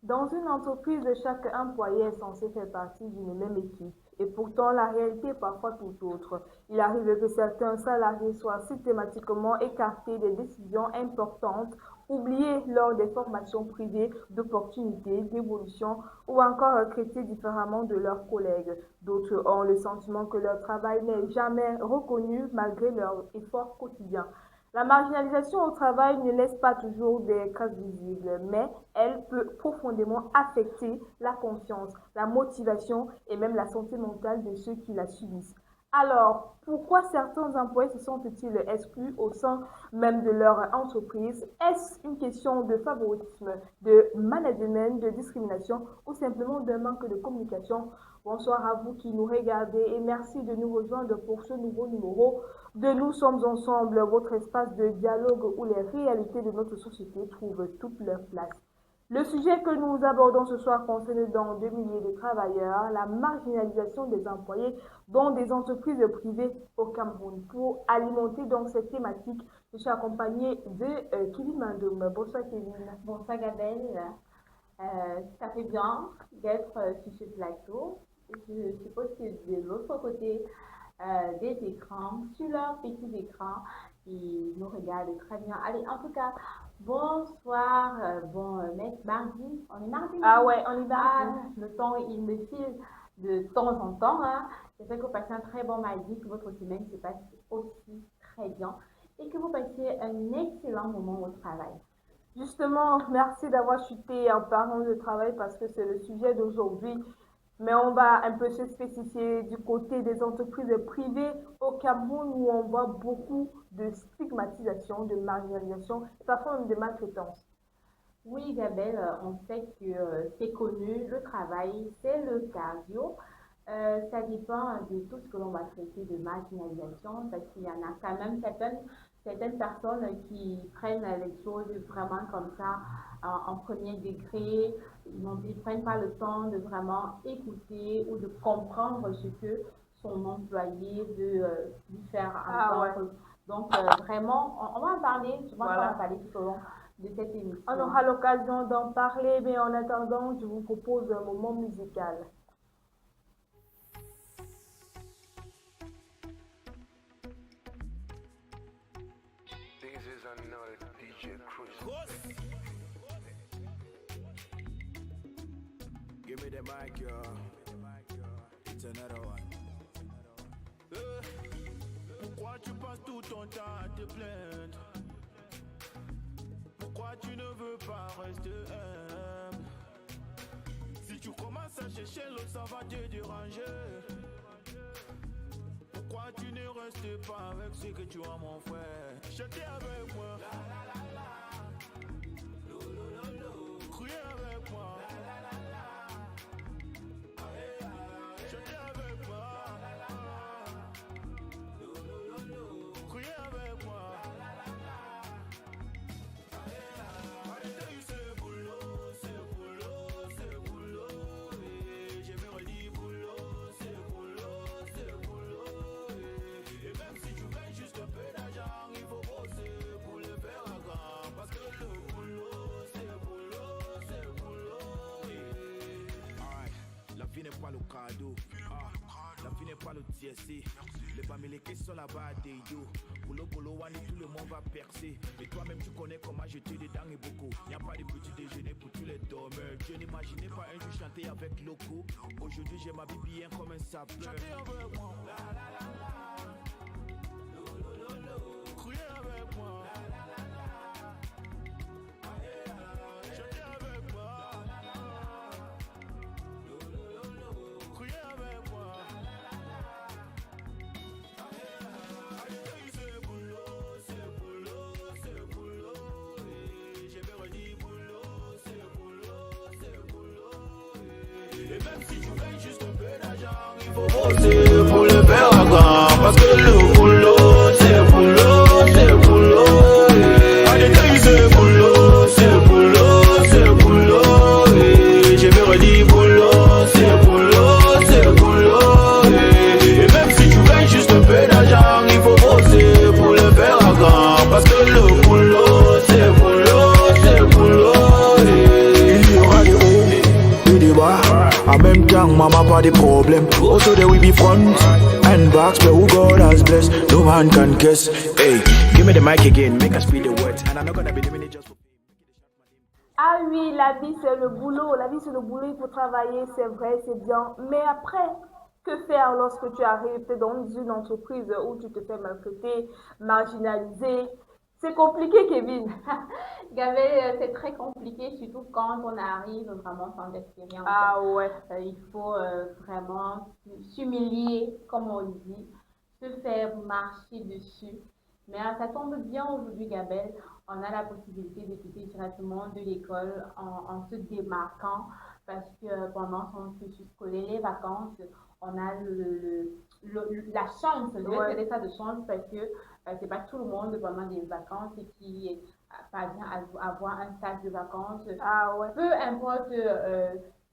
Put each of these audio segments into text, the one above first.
Dans une entreprise, chaque employé est censé faire partie d'une même équipe. Et pourtant, la réalité est parfois tout autre. Il arrive que certains salariés soient systématiquement écartés des décisions importantes, oubliés lors des formations privées d'opportunités, d'évolution ou encore traités différemment de leurs collègues. D'autres ont le sentiment que leur travail n'est jamais reconnu malgré leur effort quotidien. La marginalisation au travail ne laisse pas toujours des traces visibles, mais elle peut profondément affecter la confiance, la motivation et même la santé mentale de ceux qui la subissent. Alors, pourquoi certains employés se sentent-ils exclus au sein même de leur entreprise? Est-ce une question de favoritisme, de management, de discrimination ou simplement d'un manque de communication? Bonsoir à vous qui nous regardez et merci de nous rejoindre pour ce nouveau numéro de Nous sommes ensemble, votre espace de dialogue où les réalités de notre société trouvent toute leur place. Le sujet que nous abordons ce soir concerne dans 2 milliers de travailleurs, la marginalisation des employés dans des entreprises privées au Cameroun. Pour alimenter donc cette thématique, je suis accompagnée de Kevin Mandoum. Bonsoir Kevin. Bonsoir Gabelle. Ça fait bien d'être sur ce plateau. Je suppose que de l'autre côté des écrans, sur leur petit écran, ils nous regardent très bien. Allez, en tout cas, bonsoir, mardi. On est mardi? Ah ouais, on est mardi. Le temps, il me file de temps en temps. Hein. J'espère que vous passez un très bon mardi, que votre semaine se passe aussi très bien et que vous passiez un excellent moment au travail. Justement, merci d'avoir chuté en parlant de travail parce que c'est le sujet d'aujourd'hui. Mais on va un peu se spécifier du côté des entreprises privées au Cameroun où on voit beaucoup de stigmatisation, de marginalisation et parfois même de maltraitance. Oui, Isabelle, on sait que c'est connu, le travail, c'est le cardio. Ça dépend de tout ce que l'on va traiter de marginalisation parce qu'il y en a quand même certaines personnes qui prennent les choses vraiment comme ça en premier degré. Ils ne prennent pas le temps de vraiment écouter ou de comprendre ce que son employé veut lui faire entendre. Ouais. Donc vraiment, on va en parler, on va en parler tout au long de cette émission. On aura l'occasion d'en parler, mais en attendant, je vous propose un moment musical. Give me the mic, yo. It's another one. Pourquoi tu passes tout ton temps à te plaindre? Pourquoi tu ne veux pas rester humble? Si tu commences à chercher l'autre, ça va te déranger. Pourquoi tu ne restes pas avec ce que tu as, mon frère? Chantez avec moi. Criez avec moi. La vie n'est pas le cadeau, la vie n'est pas le TSC. Les bamilekés sont là-bas des yo. Polo wani, tout le monde va percer. Et toi-même tu connais comment jeter dedans et beaucoup. Y a pas de petit déjeuner pour tous les dormeurs. Je n'imaginais pas un jour chanter avec Loco. Aujourd'hui j'ai ma vie bien comme un sapeur. Chantez avec moi. Criez avec moi. Et même si tu gagnes juste un peu d'argent, il faut bosser pour le faire à grand. Parce que le boulot, c'est le boulot, c'est le boulot. À détail, c'est le boulot, c'est le boulot, c'est le boulot. J'ai bien redit boulot, c'est le boulot, c'est le boulot. Et même si tu gagnes juste un peu d'argent, il faut bosser pour le faire à grand. Parce que le boulot, c'est le boulot, c'est le boulot. Il y aura des hauts. En même temps, maman pas de problème. Also there we be front and backs, but who God has blessed, no man can guess. Hey, give me the mic again, make us speed the words, and I'm not gonna be doing it just for. Ah oui, la vie c'est le boulot. La vie c'est le boulot, il faut travailler, c'est vrai, c'est bien. Mais après, que faire lorsque tu arrives peut-être dans une entreprise où tu te fais maltraiter, marginaliser? C'est compliqué, Kevin. Gabriel, c'est très compliqué, surtout quand on arrive vraiment sans expérience. Ah ouais. Il faut vraiment s'humilier, comme on dit, se faire marcher dessus. Mais ça tombe bien aujourd'hui, Gabelle, on a la possibilité de quitter directement de l'école en se démarquant parce que pendant son cursus scolaire, les vacances, on a la chance, je vais dire ça de chance parce que c'est pas tout le monde pendant des vacances qui parvient à avoir un stage de vacances. Ah ouais. Peu importe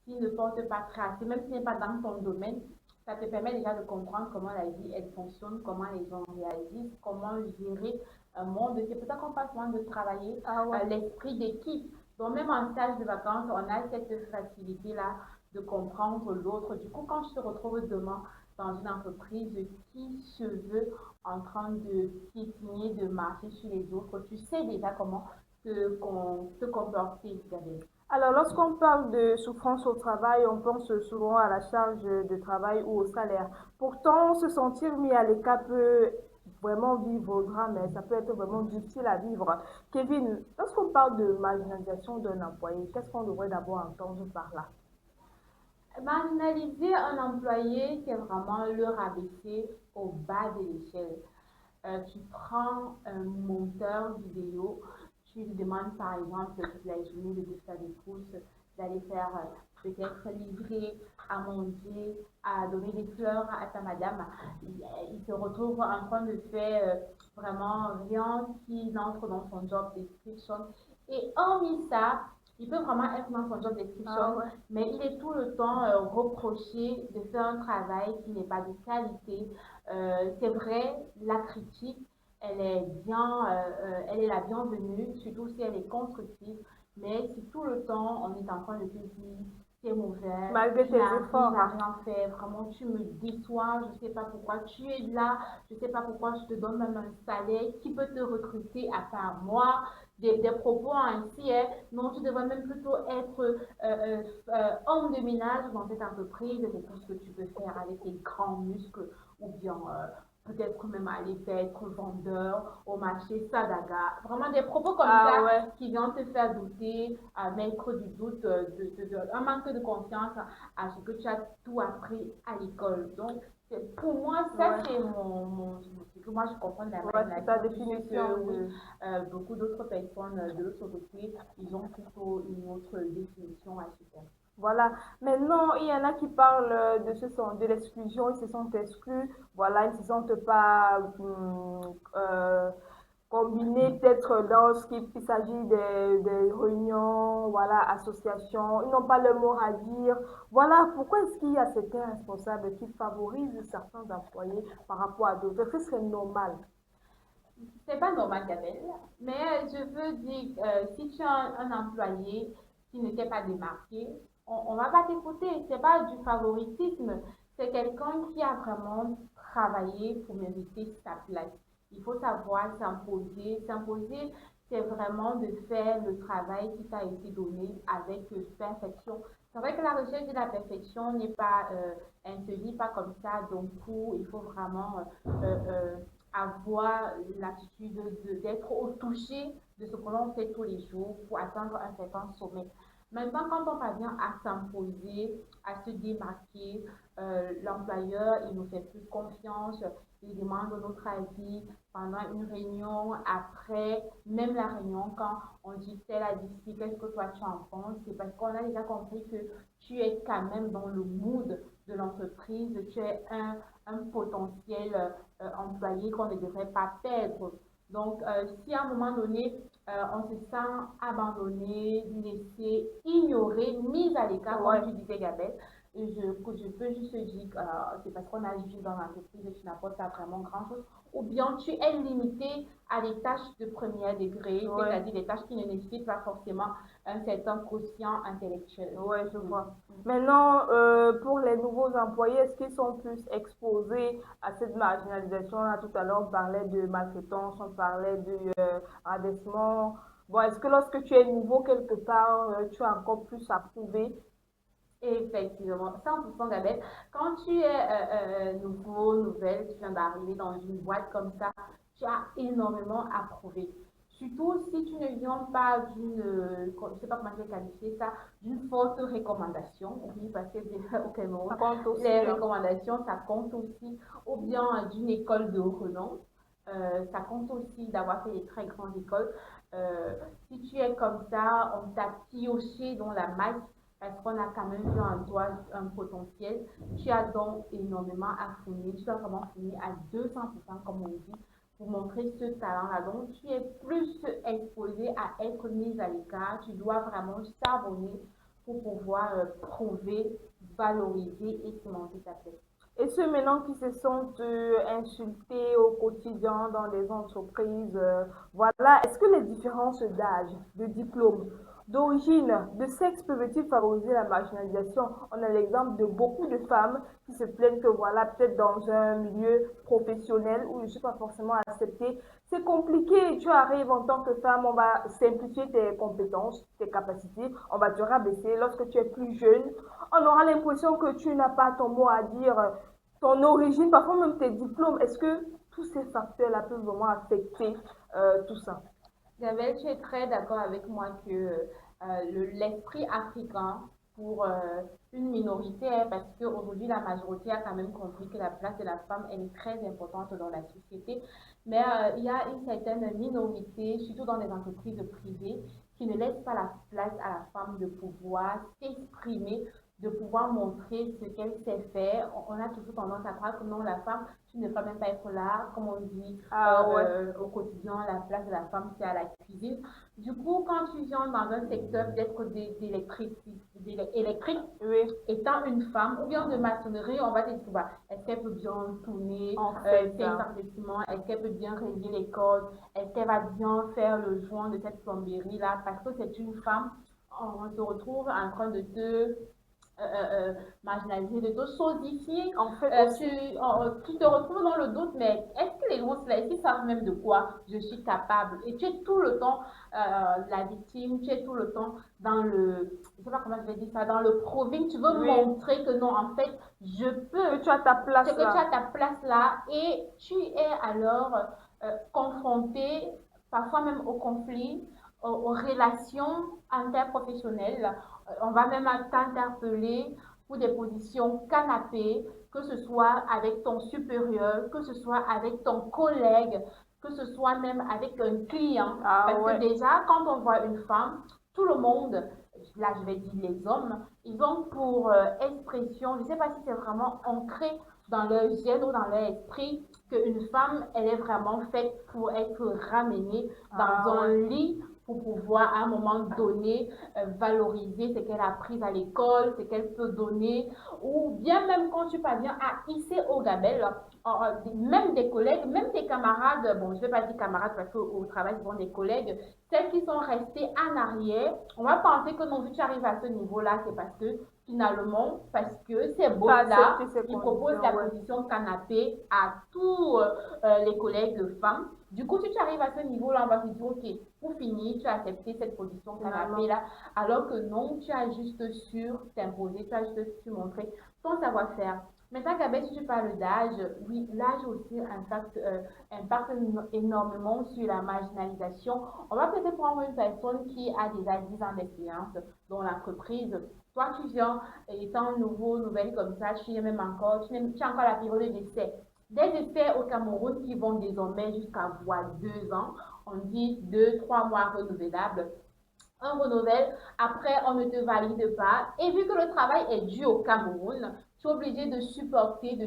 s'il ne porte pas trace, même s'il n'est pas dans ton domaine, ça te permet déjà de comprendre comment la vie elle fonctionne, comment les gens réagissent, comment gérer un monde. C'est pour ça qu'on passe moins de travailler l'esprit d'équipe. Donc même en stage de vacances, on a cette facilité-là de comprendre l'autre. Du coup, quand je te retrouve demain dans une entreprise qui se veut en train de piétiner, de marcher sur les autres, tu sais déjà comment se comporter, Gabriel. Alors, lorsqu'on parle de souffrance au travail, on pense souvent à la charge de travail ou au salaire. Pourtant, se sentir mis à l'écart peut vraiment vivre au drame, mais ça peut être vraiment difficile à vivre. Kevin, lorsqu'on parle de marginalisation d'un employé, qu'est-ce qu'on devrait d'abord entendre par là? Marginaliser un employé, c'est vraiment le rabaisser au bas de l'échelle. Tu prends un monteur vidéo, tu lui demandes par exemple toute la journée de faire des courses, d'aller faire peut-être livrer, à manger, à donner des fleurs à ta madame. Il se retrouve en train de faire vraiment rien qui n'entre dans son job description. Et hormis ça, il peut vraiment être dans son job description, mais il est tout le temps reproché de faire un travail qui n'est pas de qualité. C'est vrai, la critique, elle est bien, elle est la bienvenue, surtout si elle est constructive, mais si tout le temps on est en train de te dire c'est mauvais, malgré tes efforts, tu n'as rien fait, vraiment tu me déçois, je ne sais pas pourquoi tu es là, je ne sais pas pourquoi je te donne même un salaire, qui peut te recruter à part moi, des propos ainsi, hein. Non, tu devrais même plutôt être homme de ménage dans cette entreprise, c'est tout ce que tu peux faire avec tes grands muscles ou bien peut-être même aller être vendeur au marché Sadaga. Vraiment des propos comme ça qui viennent te faire douter, mettre du doute, un manque de confiance à ce que tu as tout appris à l'école. Donc, pour moi, ça c'est ce que moi je comprends de la définition. Beaucoup d'autres personnes de l'autre côté, ils ont plutôt une autre définition à ce faire. Voilà. Maintenant, il y en a qui parlent de l'exclusion, ils se sentent exclus. Voilà, ils ne se sentent pas combinés peut-être lorsqu'il s'agit des réunions, voilà, associations. Ils n'ont pas le mot à dire. Voilà, pourquoi est-ce qu'il y a certains responsables qui favorisent certains employés par rapport à d'autres? Est-ce que c'est normal? C'est pas normal, Gabriel, mais je veux dire, si tu as un employé qui ne t'est pas démarqué, on va pas t'écouter. C'est pas du favoritisme, c'est quelqu'un qui a vraiment travaillé pour mériter sa place. Il faut savoir s'imposer. S'imposer, c'est vraiment de faire le travail qui t'a été donné avec perfection. C'est vrai que la recherche de la perfection n'est pas, elle ne se vit pas comme ça. Donc, il faut vraiment avoir l'attitude d'être au toucher de ce que l'on fait tous les jours pour atteindre un certain sommet. Maintenant, quand on parvient à s'imposer, à se démarquer, l'employeur, il nous fait plus confiance, il demande notre avis pendant une réunion, après, même la réunion, quand on dit tel a dit qu'est-ce que toi tu en penses, c'est parce qu'on a déjà compris que tu es quand même dans le mood de l'entreprise, tu es un potentiel employé qu'on ne devrait pas perdre. Donc, si à un moment donné, on se sent abandonné, laissé, ignoré, mis à l'écart, comme tu disais, Gabelle, Et que je peux juste dire que c'est parce qu'on a juste dans l'entreprise et tu n'apportes pas vraiment grand-chose. Ou bien tu es limité à des tâches de premier degré, Ouais. c'est-à-dire des tâches qui ne nécessitent pas forcément un certain quotient intellectuel. Ouais, je vois. Maintenant, pour les nouveaux employés, est-ce qu'ils sont plus exposés à cette marginalisation? Là, tout à l'heure, on parlait de maltraitance, on parlait de rabaissement. Bon, est-ce que lorsque tu es nouveau quelque part, tu as encore plus à prouver? Effectivement, 100% Gabelle. Quand tu es nouveau, nouvelle, tu viens d'arriver dans une boîte comme ça, tu as énormément à prouver. Surtout si tu ne viens pas d'une, je ne sais pas comment je vais qualifier ça, d'une forte recommandation, oui, parce que au Ça Cameroun, compte aussi, les hein. recommandations, ça compte aussi, ou bien d'une école de renom. Ça compte aussi d'avoir fait des très grandes écoles. Euh, Si tu es comme ça, on t'a pioché dans la masse parce qu'on a quand même vu en toi un potentiel. Tu as donc énormément à fournir. Tu dois vraiment fournir à 200%, comme on dit, pour montrer ce talent-là. Donc, tu es plus exposé à être mise à l'écart. Tu dois vraiment s'abonner pour pouvoir prouver, valoriser et cimenter ta place. Et ceux maintenant qui se sentent insultés au quotidien dans les entreprises, voilà, est-ce que les différences d'âge, de diplôme, d'origine, de sexe peuvent-ils favoriser la marginalisation? On a l'exemple de beaucoup de femmes qui se plaignent que voilà, peut-être dans un milieu professionnel où je ne suis pas forcément acceptée, c'est compliqué. Tu arrives en tant que femme, on va simplifier tes compétences, tes capacités, on va te rabaisser. Lorsque tu es plus jeune, on aura l'impression que tu n'as pas ton mot à dire, ton origine, parfois même tes diplômes. Est-ce que tous ces facteurs-là peuvent vraiment affecter tout ça? Isabelle, tu es très d'accord avec moi que l'esprit africain pour une minorité, hein, parce qu'aujourd'hui la majorité a quand même compris que la place de la femme elle est très importante dans la société, mais il y a une certaine minorité, surtout dans les entreprises privées, qui ne laisse pas la place à la femme de pouvoir s'exprimer, de pouvoir montrer ce qu'elle sait faire. On a toujours tendance à croire que non, la femme, tu ne peux même pas être là, comme on dit Ah ouais, au quotidien, la place de la femme, c'est à la cuisine. Du coup, quand tu viens dans un secteur d'être électrique, oui, étant une femme, ou bien de maçonnerie, on va te dire, bah, est-ce qu'elle peut bien tourner, en fait, faire un bâtiment, est-ce qu'elle peut bien régler les cordes, est-ce qu'elle va bien faire le joint de cette plomberie-là, parce que c'est une femme, on se retrouve en train de te marginalisé, de te sodifier. en fait aussi. Tu te retrouves dans le doute, mais est-ce que les grosses là, est-ce qu'ils savent même de quoi je suis capable? Et tu es tout le temps la victime, tu es tout le temps dans le, je sais pas comment je vais dire ça, dans le proving. Tu veux Oui, montrer que non, en fait, je que peux. tu as ta C'est place que tu là. as ta place là et tu es alors confronté parfois même au conflit, aux relations interprofessionnelles. On va même t'interpeller pour des positions canapé, que ce soit avec ton supérieur, que ce soit avec ton collègue, que ce soit même avec un client. Ah Parce que ouais, déjà, quand on voit une femme, tout le monde, là je vais dire les hommes, ils ont pour expression, je ne sais pas si c'est vraiment ancré dans leur gène ou dans leur esprit, qu'une femme, elle est vraiment faite pour être ramenée dans ah un ouais. lit pour pouvoir à un moment donné valoriser ce qu'elle a appris à l'école, ce qu'elle peut donner, ou bien même quand tu parviens à hisser au gabelle, même des collègues, même des camarades, bon je ne vais pas dire camarades parce qu'au travail ce sont des collègues, celles qui sont restées en arrière, on va penser que non, vu que tu arrives à ce niveau-là, c'est parce que finalement, parce que ces Pas boss-là, accepter ces ils proposent la conditions, ouais. position canapé à tous les collègues femmes. Du coup, si tu arrives à ce niveau-là, on va te dire, OK, pour finir, tu as accepté cette position Finalement. canapé-là, alors que non, tu as juste su t'imposer, tu as juste su montrer ton savoir-faire. Maintenant, Gabet, si tu parles d'âge, oui, l'âge aussi impacte énormément sur la marginalisation. On va peut-être prendre une personne qui a déjà 10 ans d'expérience dans l'entreprise. Toi, tu viens, étant nouvelle comme ça, tu es même encore, tu as encore la période d'essai. Des essais au Cameroun qui vont désormais jusqu'à avoir 2 ans. On dit 2, 3 mois renouvelables. Un renouvelle, après on ne te valide pas. Et vu que le travail est dû au Cameroun, tu es obligé de supporter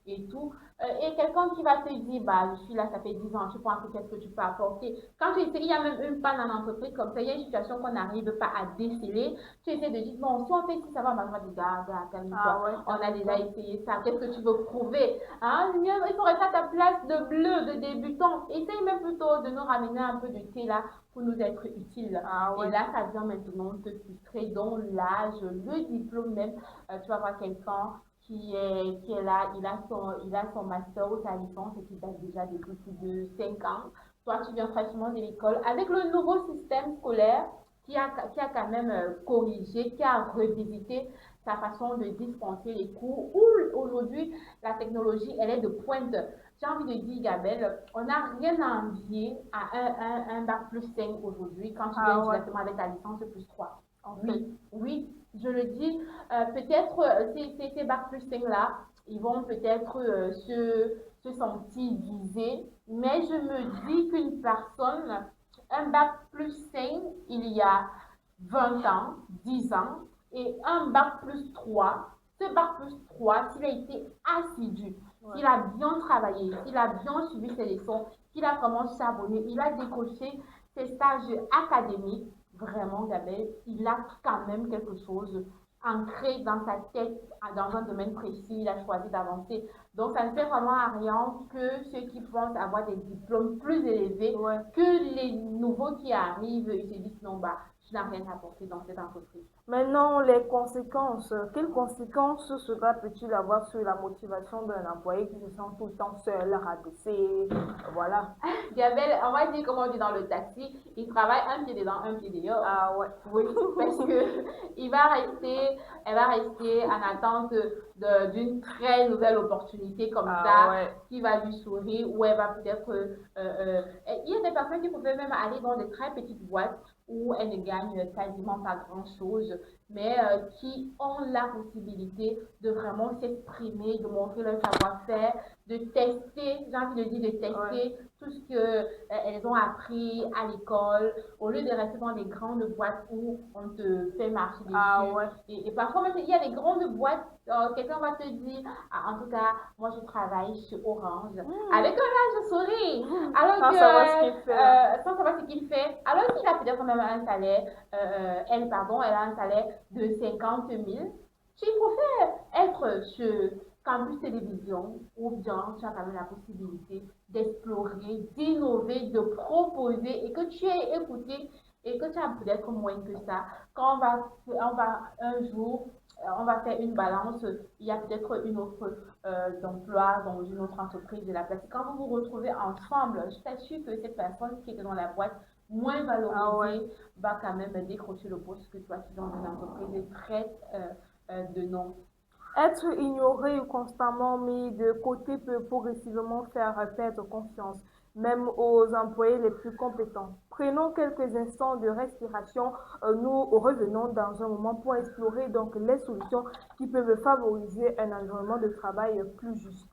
et tout. Et quelqu'un qui va te dire, bah, je suis là, ça fait 10 ans, tu penses que qu'est-ce que tu peux apporter? Quand tu essaies, il y a même une panne en entreprise comme ça, il y a une situation qu'on n'arrive pas à déceler, tu essaies de dire, bon, si on fait ci, ça va, ma dire, gars, calme-toi, ouais, on a déjà calme-toi. essayé ça, qu'est-ce que tu veux prouver? Hein? Il faut rester à ta place de bleu, de débutant. Essaye même plutôt de nous ramener un peu de thé là pour nous être utile. Et Ouais. là, ça vient maintenant te frustrer dans l'âge, le diplôme même. Tu vas voir quelqu'un qui est là, il a son master ou sa licence et qui date déjà depuis plus de 5 ans. Toi, tu viens fraîchement de l'école avec le nouveau système scolaire qui a quand même corrigé, qui a revisité sa façon de dispenser les cours, où aujourd'hui, la technologie, elle est de pointe. J'ai envie de dire, Gabelle, on n'a rien à envier à un bac plus 5 aujourd'hui quand tu viens Ouais, directement avec ta licence plus 3. en fait. Oui, oui, je le dis. Peut-être ces bac plus 5 là, ils vont peut-être se sentir visés, mais je me dis qu'une personne, un bac plus 5 il y a 20 ans, 10 ans, et un bac plus 3 ce bac plus 3 s'il a été assidu, s'il a bien travaillé, s'il a bien suivi ses leçons, qu'il a commencé à s'abonner, il a décroché ses stages académiques, vraiment, Gabelle, il a quand même quelque chose ancré dans sa tête, dans un domaine précis, il a choisi d'avancer. Donc, ça ne fait vraiment à rien que ceux qui pensent avoir des diplômes plus élevés, que les nouveaux qui arrivent, ils se disent non, bah, je n'ai rien apporté dans cette entreprise. Maintenant, les conséquences. Quelles conséquences cela peut-il avoir sur la motivation d'un employé qui se sent tout le temps seul, rabaissé, voilà. Gabelle, on va dire comme on dit dans le taxi, il travaille un pied dedans, un pied dehors. Ouais. Oui, parce que elle va rester en attente d'une très nouvelle opportunité comme ça, qui va lui sourire, ou elle va peut-être. Il y a des personnes qui pouvaient même aller dans des très petites boîtes où elles ne gagnent quasiment pas grand-chose, mais qui ont la possibilité de vraiment s'exprimer, de montrer leur savoir-faire, de tester, j'ai envie de dire de tester tout ce qu'elles ont appris à l'école, au lieu de rester dans des grandes boîtes où on te fait marcher dessus. Et parfois même, il y a des grandes boîtes, quelqu'un va te dire, en tout cas, moi je travaille chez Orange, avec un large sourire, alors sans que, savoir ce qu'il fait. sans savoir ce qu'il fait, alors qu'il a peut-être même un salaire, elle a un salaire de 50 000. Tu préfères être sur Campus Télévision où bien tu as quand même la possibilité d'explorer, d'innover, de proposer et que tu es écouté et que tu as peut-être moins que ça. Quand on va un jour, on va faire une balance, il y a peut-être une offre d'emploi dans une autre entreprise de la place. Quand vous vous retrouvez ensemble, je t'assure que cette personne qui était dans la boîte moins valorisée va quand même décrocher le poste que toi qui es dans une entreprise et traite de nom. Être ignoré ou constamment mis de côté peut progressivement faire perdre confiance, même aux employés les plus compétents. Prenons quelques instants de respiration. Nous revenons dans un moment pour explorer donc les solutions qui peuvent favoriser un environnement de travail plus juste.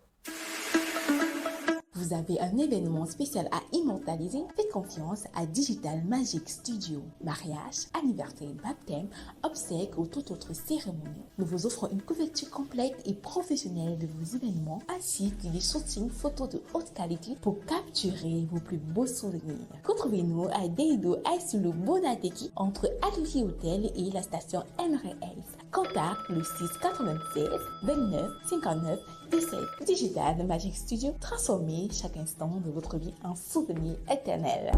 Vous avez un événement spécial à immortaliser? Faites confiance à Digital Magic Studio. Mariage, anniversaire, baptême, obsèques ou toute autre cérémonie. Nous vous offrons une couverture complète et professionnelle de vos événements ainsi que des shootings photos de haute qualité pour capturer vos plus beaux souvenirs. Retrouvez-nous à Deido sur le Bonateki entre Atelier Hôtel et la station MRL. Contact le 6 96 29 59 17. Digital Magic Studio, transformez chaque instant de votre vie en souvenir éternel.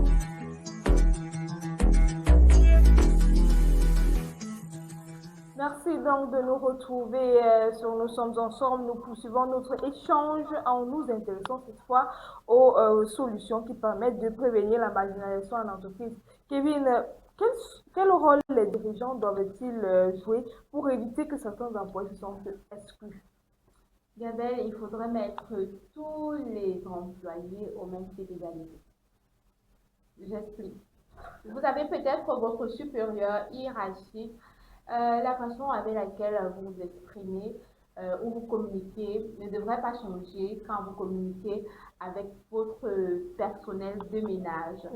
Merci donc de nous retrouver sur Nous sommes ensemble. Nous poursuivons notre échange en nous intéressant cette fois aux solutions qui permettent de prévenir la marginalisation en entreprise. Kevin, quel rôle les dirigeants doivent-ils jouer pour éviter que certains employés se sentent exclus? Gabelle, il faudrait mettre tous les employés au même pied d'égalité. J'explique. Vous avez peut-être votre supérieur hiérarchique, la façon avec laquelle vous vous exprimez ou vous communiquez ne devrait pas changer quand vous communiquez avec votre personnel de ménage.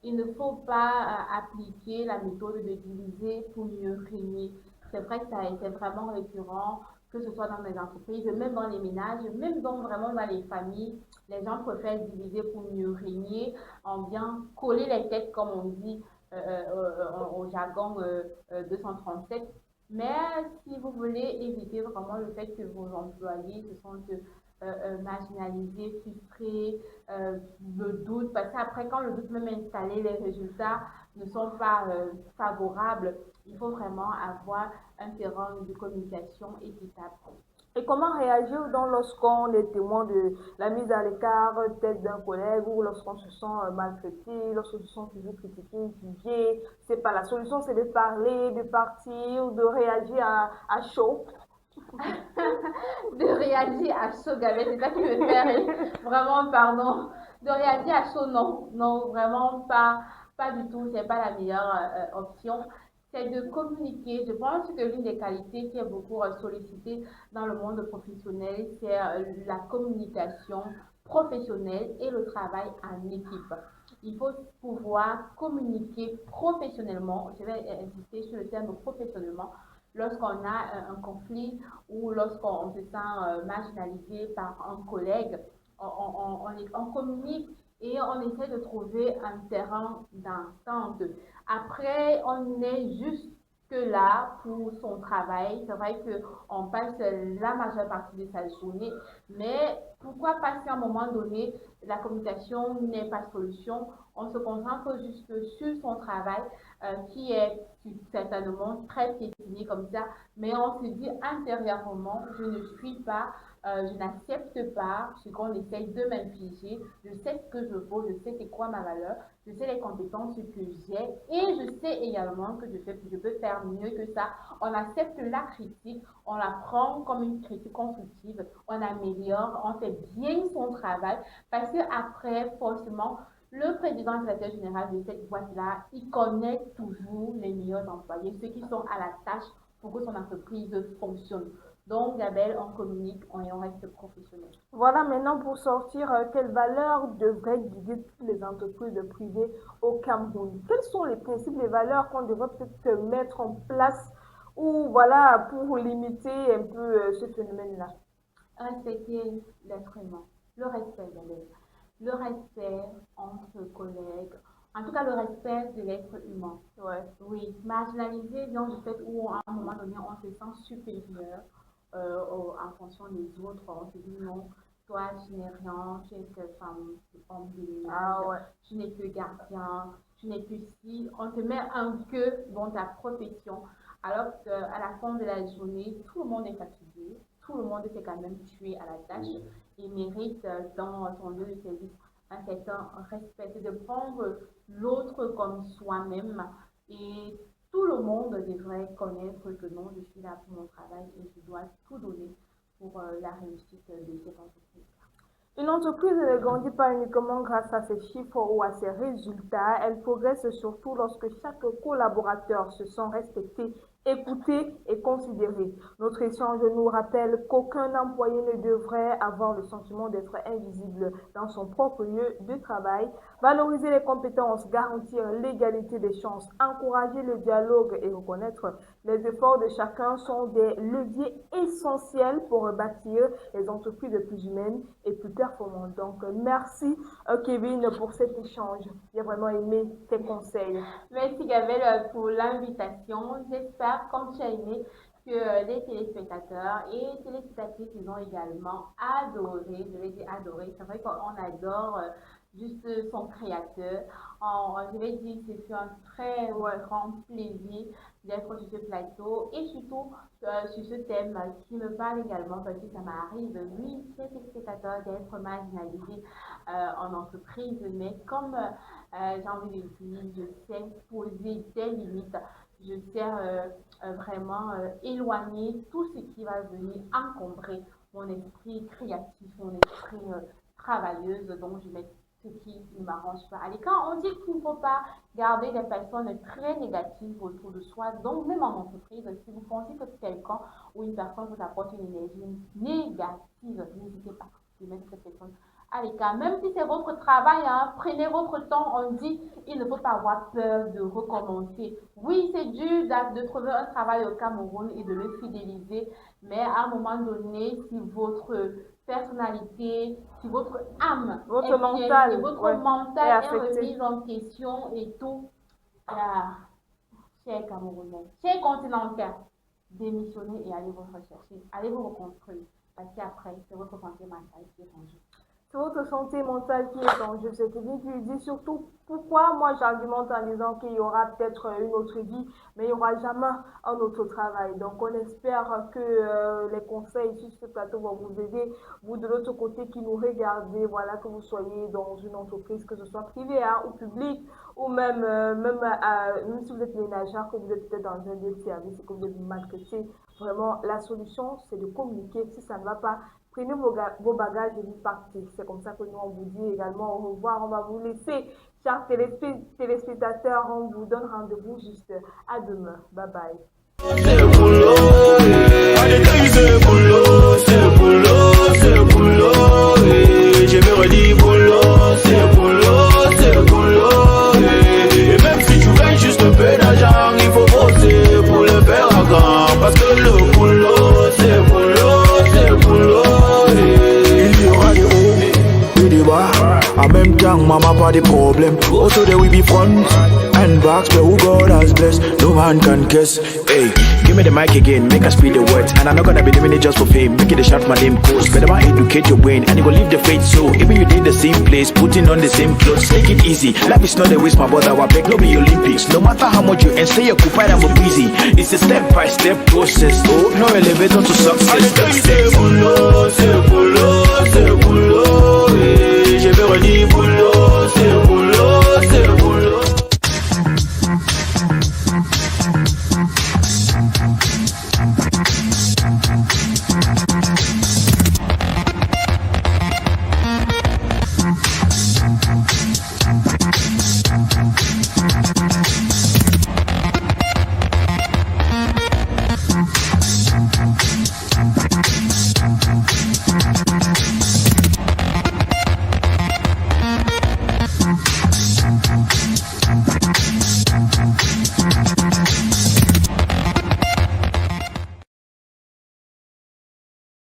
Il ne faut pas appliquer la méthode de diviser pour mieux régner. C'est vrai que ça a été vraiment récurrent que ce soit dans les entreprises, même dans les ménages, même vraiment dans les familles. Les gens préfèrent diviser pour mieux régner, en bien coller les têtes, comme on dit au jargon 237. Mais si vous voulez éviter vraiment le fait que vos employés se sentent marginalisés, frustrés, le doute, parce qu'après, quand le doute même est installé, les résultats ne sont pas favorables, il faut vraiment avoir un terrain de communication équitable. Et comment réagir donc lorsqu'on est témoin de la mise à l'écart peut-être d'un collègue ou lorsqu'on se sent maltraité, lorsqu'on se sent toujours critiqué, jugé? C'est pas la solution, c'est de parler, de partir, de réagir à chaud. De réagir à chaud, Gabriel, c'est ça qui me fait rire. Vraiment, pardon. De réagir à chaud, non. Non, vraiment pas, pas du tout. C'est pas la meilleure option. C'est de communiquer. Je pense que l'une des qualités qui est beaucoup sollicitée dans le monde professionnel, c'est la communication professionnelle et le travail en équipe. Il faut pouvoir communiquer professionnellement. Je vais insister sur le terme professionnellement lorsqu'on a un conflit ou lorsqu'on se sent marginalisé par un collègue, on communique et on essaie de trouver un terrain d'entente. Après, on est juste que là pour son travail. C'est vrai qu'on passe la majeure partie de sa journée, mais pourquoi passer à un moment donné, la communication n'est pas solution. On se concentre juste sur son travail qui est certainement très piétiné comme ça, mais on se dit intérieurement, je ne suis pas, je n'accepte pas ce qu'on essaye de m'infliger, je sais ce que je vaux, je sais c'est quoi ma valeur, je sais les compétences que j'ai et je sais également que je peux faire mieux que ça. On accepte la critique, on la prend comme une critique constructive, on améliore, on fait bien son travail parce que après, forcément, le président directeur général de cette boîte-là, il connaît toujours les meilleurs employés, ceux qui sont à la tâche pour que son entreprise fonctionne. Donc, Gabelle, on communique et on reste professionnel. Voilà, maintenant pour sortir, quelles valeurs devraient guider toutes les entreprises privées au Cameroun? Quels sont les principes, les valeurs qu'on devrait peut-être mettre en place ou voilà pour limiter un peu ce phénomène-là? Respecter l'être humain, le respect, Gabelle. Le respect entre collègues, en tout cas le respect de l'être humain. Ouais. Oui, marginalisé dans le fait où à un moment donné on se sent supérieur en fonction des autres, on se dit non, toi tu n'es rien, tu es que femme de ménage, Ah ouais. tu n'es que gardien, tu n'es que si, on te met un que dans ta profession, alors qu'à la fin de la journée, tout le monde est fatigué, tout le monde s'est quand même tué à la tâche et mérite dans son lieu de service un certain respect, c'est de prendre l'autre comme soi-même et tout le monde devrait connaître que non, je suis là pour mon travail et je dois tout donner pour la réussite de cette entreprise. Une entreprise ne grandit pas uniquement grâce à ses chiffres ou à ses résultats, elle progresse surtout lorsque chaque collaborateur se sent respecté, écouté et considéré. Notre échange nous rappelle qu'aucun employé ne devrait avoir le sentiment d'être invisible dans son propre lieu de travail. Valoriser les compétences, garantir l'égalité des chances, encourager le dialogue et reconnaître les efforts de chacun sont des leviers essentiels pour bâtir les entreprises plus humaines et plus performantes. Donc, merci Kevin pour cet échange. J'ai vraiment aimé tes conseils. Merci Gabriel pour l'invitation. J'espère, comme tu as aimé, que les téléspectateurs et téléspectatrices ils ont également adoré. Je vais dire adoré. C'est vrai qu'on adore juste son créateur. Je vais dire que c'est un très grand plaisir d'être sur ce plateau et surtout sur ce thème qui me parle également parce que ça m'arrive, oui, les téléspectateurs d'être marginalisés en entreprise, mais comme j'ai envie de dire, je sais poser des limites, je sais vraiment éloigner tout ce qui va venir encombrer mon esprit créatif, mon esprit travailleuse, donc je mets ce qui ne m'arrange pas. Allez, quand on dit qu'il ne faut pas garder des personnes très négatives autour de soi, donc même en entreprise, si vous pensez que quelqu'un ou une personne vous apporte une énergie négative, n'hésitez pas de mettre cette personne à l'écart. Même si c'est votre travail, hein, prenez votre temps. On dit il ne faut pas avoir peur de recommencer. Oui, c'est dur de trouver un travail au Cameroun et de le fidéliser, mais à un moment donné, si votre personnalité, si votre âme Votre est mental, piégée, votre ouais, mental est est affecté. remis en question et tout, chers Camerounais, chers continentaux, démissionnez et allez vous rechercher, allez vous reconstruire, parce qu'après, c'est votre santé mentale qui est en jeu. C'est votre santé mentale qui est en jeu. C'est que tu dis surtout pourquoi moi j'argumente en disant qu'il y aura peut-être une autre vie, mais il n'y aura jamais un autre travail. Donc on espère que les conseils sur ce plateau vont vous aider. Vous de l'autre côté qui nous regardez, voilà, que vous soyez dans une entreprise, que ce soit privée hein, ou publique, ou même si vous êtes ménagère, que vous êtes peut-être dans un lieu de service et que vous êtes maltraité. Vraiment, la solution, c'est de communiquer. Si ça ne va pas, prenez vos bagages et vous partez. C'est comme ça que nous, on vous dit également au revoir. On va vous laisser, chers téléspectateurs. On vous donne rendez-vous juste à demain. Bye bye. C'est boulot, c'est boulot, c'est boulot, c'est boulot, je me redis boulot, c'est boulot, c'est boulot, et même si tu gagnes juste un peu d'argent, il faut bosser pour le faire à grand, parce que le boulot, c'est boulot, c'est boulot, il y aura des hauts et des bas, en même temps, maman pas de problème, also there will be front and backs, but who God has blessed, no man can guess, hey. Give me the mic again, make us speak the words. And I'm not gonna be doing it just for fame. Make it a shout my name course. Better man educate your brain and you go leave the faith so. Even you did the same place, putting on the same clothes. Take it easy. Life is not a waste, my brother. I beg, no be Olympics. No matter how much you and stay occupied, I'm busy. It's a step by step process. Oh, no elevator to success. C'est boulot, c'est boulot, c'est